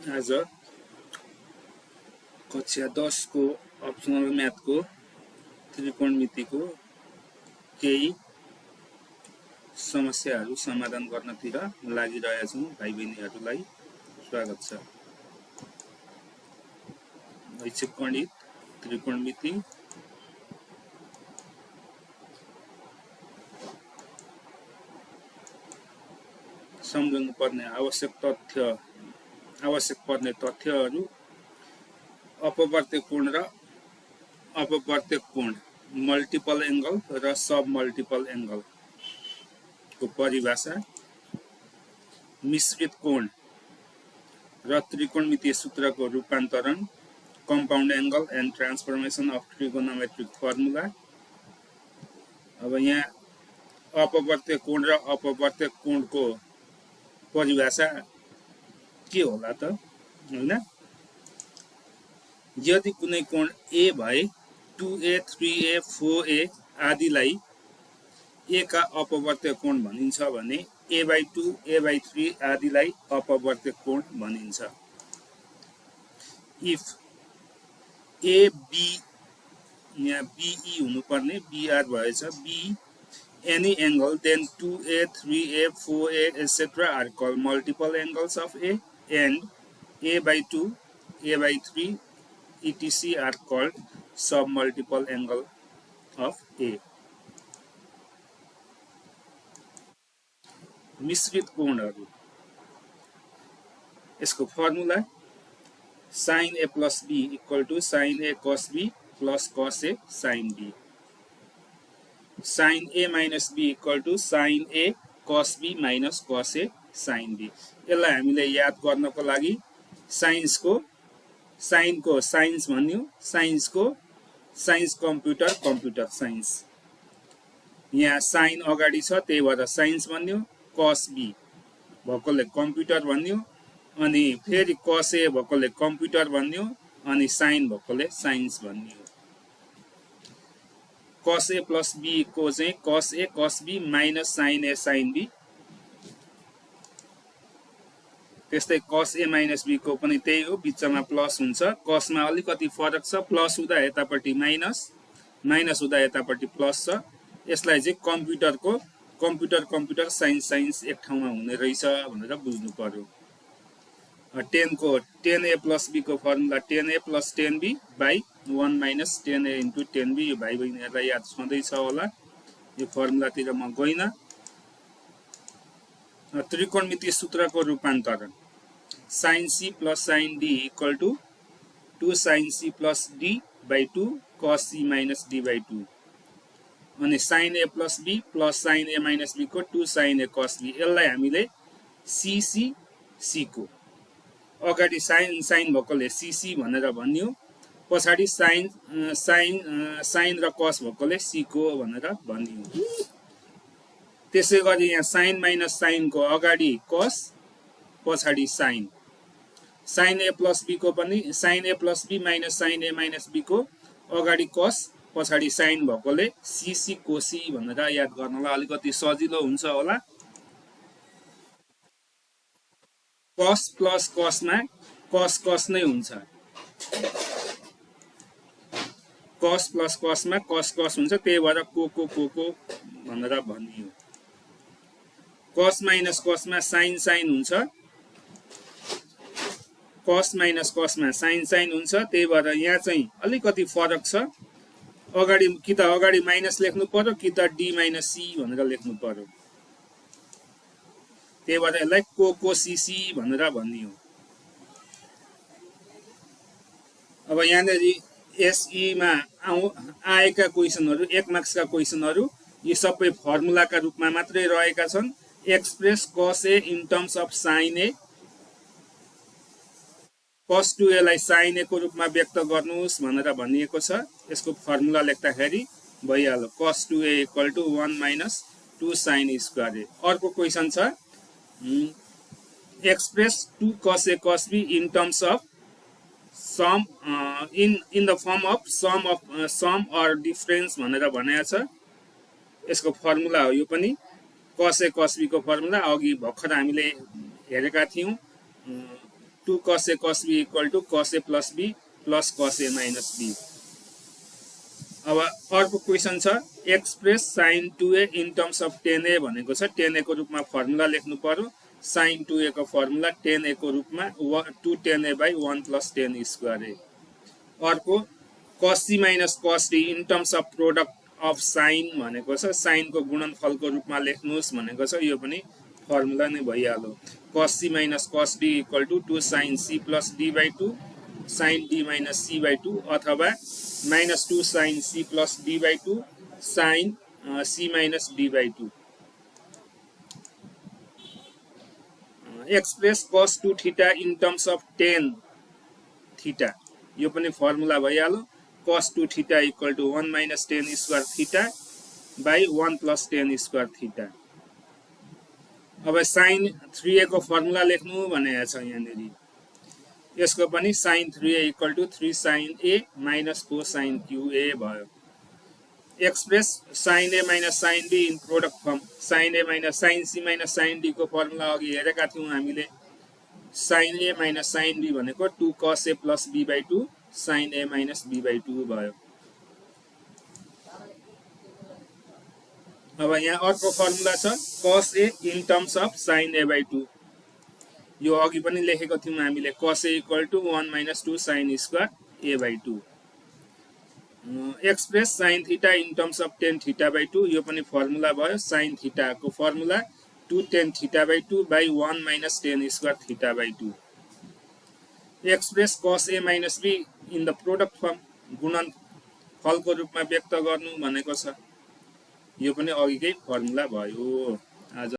आज कक्षा 10 को अप्सनल म्याथ को त्रिकोणमितिको केही समस्याहरू समाधान गर्नतिर लागिरहेका छौं। भाइ बहिनीहरूलाई स्वागत छ। ऐच्छिक गणित त्रिकोणमिति सम्झनु पर्ने आवश्यक पर्ने तथ्यहरू अपवर्त्य कोण र अपवर्त्य कोण, मल्टिपल एंगल र सब मल्टिपल एंगल को परिभाषा, मिश्रित कोण र त्रिकोणमितीय सूत्रको रूपान्तरण, compound angle and transformation of trigonometric formula. अब यहाँ अपवर्त्य कोण र अपवर्त्य कोणको परिभाषा के होला त, हैन? यदि कुनै कोण A भए 2A, 3A, 4A आदिलाई A का अपवर्त्य कोण भनिन्छ भने A/2, A/3 आदिलाई अपवर्त्य कोण भनिन्छ। इफ A B, यहाँ BE हुनुपर्ने, BR भएछ, B any angle then 2A, 3A, 4A etc. are called multiple angles of A, and A/2, A/3 etc. are called sub multiple angle of A. मिश्रित कोणहरू, यसको formula sin A plus B equal to sin A cos B plus cos A sin B. sin A minus B equal to sin A cos B minus cos A sin B. यसलाई हामीले याद गर्नको लागि science को science भन्यो, science computer science. यहाँ sign अगाडि छ त्यही भएर साइन्स भन्यो, cos B भएकोले कम्प्युटर भन्यो, अनि फेरि cos A भएकोले कम्प्युटर भन्यो, अनि साइन भएकोले साइन्स भन्यो। cos A plus B को चाहिँ cos A cos B minus sin A sin B। त्यस्तै cos A minus B को पनि त्यही हो, बिचमा प्लस हुन्छ। cos मा अलिकति फरक छ, प्लस हुँदा यतापट्टि माइनस, माइनस हुँदा यतापट्टि प्लस छ। यसलाई चाहिँ कम्प्युटर साइन्स एक ठाउँमा हुने रहेछ भनेर बुझ्नु पर्यो। 10 को 10A plus B को formula 10A plus 10B by 1 minus 10A into 10B। यो भाइ बहिनीहरूलाई याद छँदैछ होला, यो फर्मुलातिर म गइन। त्रिकोणमितीय सूत्रको रूपान्तरण sin C plus sin D equal to 2 sin C plus D by 2 cos C minus D by 2, अनि sin A plus B plus sin A minus B को 2 sin A cos B। यसलाई हामीले C को अगाडि sign भएकोले CC भनेर भन्यो, पछाडि साइन र कस भएकोले C को भनेर भन्यो। त्यसै गरी यहाँ साइन माइनस साइन को अगाडि कस, पछाडि sign. sin A plus B को पनि sin A plus B minus sin A minus B को अगाडि कस, पछाडि साइन भएकोले CC कोसी भनेर याद गर्नलाई अलिकति सजिलो हुन्छ होला। कस प्लस कसमा कस नै हुन्छ, कस प्लस कसमा कस हुन्छ, त्यही भएर को भनेर भनियो। कस माइनस कसमा साइन हुन्छ, कस माइनस कसमा साइन हुन्छ, त्यही भएर यहाँ चाहिँ अलिकति फरक छ। अगाडि कि त अगाडि माइनस लेख्नु पर्यो कि त D माइनस C भनेर लेख्नु पर्यो, त्यही भएर यसलाई को CC भनेर भनियो। अब यहाँनिर SE मा आएका क्वेशनहरू, 1 मार्क्स का क्वेशनहरू यी सबै फर्मुलाका रूपमा मात्रै रहेका छन्। Express cos A in terms of sin A, cos 2A लाई sin A को रूपमा व्यक्त गर्नुहोस् भनेर भनिएको छ। यसको फर्मुला लेख्दाखेरि भइहाल्यो, cos 2A equal to 1 minus 2 sin square A। अर्को क्वेशन छ, express 2 cos A cos B in terms of sum in the form of sum or difference भनेर भनेको छ। यसको फर्मुला हो यो पनि, cos A cos B को फर्मुला अघि भर्खर हामीले हेरेका थियौं। 2 cos A cos B equal to cos A plus B plus cos A minus B। अब अर्को क्वेसन छ express sin 2A in terms of 10A भनेको छ 10A को रूपमा फर्मुला लेख्नु पर्यो sin 2A को फर्मुला 10A को रूपमा 2 10A by 1 plus 10 square A। अर्को cos C minus cos D in terms of product of sin भनेको छ sin को गुणनफलको रूपमा लेख्नुस् भनेको छ यो पनि फर्मुला नै भइहाल्यो cos C minus cos D equal to 2 sin C plus D by 2 sin D minus C by 2 अथवा minus 2 sin C plus D by 2 sin C minus D by 2। Express cos 2 theta in terms of 10 theta यो पनि formula भइहाल्यो cos 2 theta equal to 1 minus 10 square theta by 1 plus 10 square theta. अब sin 3A को formula लेख्नु भनेको छ यहाँनेरि यसको पनि sin 3A equal to 3 sin A minus 4 sin QA भयो। Express sin A minus sin D in product form sin A minus sin C minus sin D को फर्मुला अघि हेरेका थियौं हामीले sin A minus sin D भनेको 2 cos A plus B by 2 sin A minus B by 2 भयो। अब यहाँ अर्को फर्मुला छ cos A in terms of sin A by 2 यो अघि पनि लेखेको थियौं हामीले cos A equal to 1 minus 2 sin square A by 2। Express sin theta in terms of 10 theta by 2 यो पनि फर्मुला भयो sin थीटा को formula 2 10 theta by 2 by 1 minus 10 square theta by 2। Express cos A minus B in the product form गुणनफलको रूपमा व्यक्त गर्नु भनेको छ यो पनि अघिकै फर्मुला भयो। आज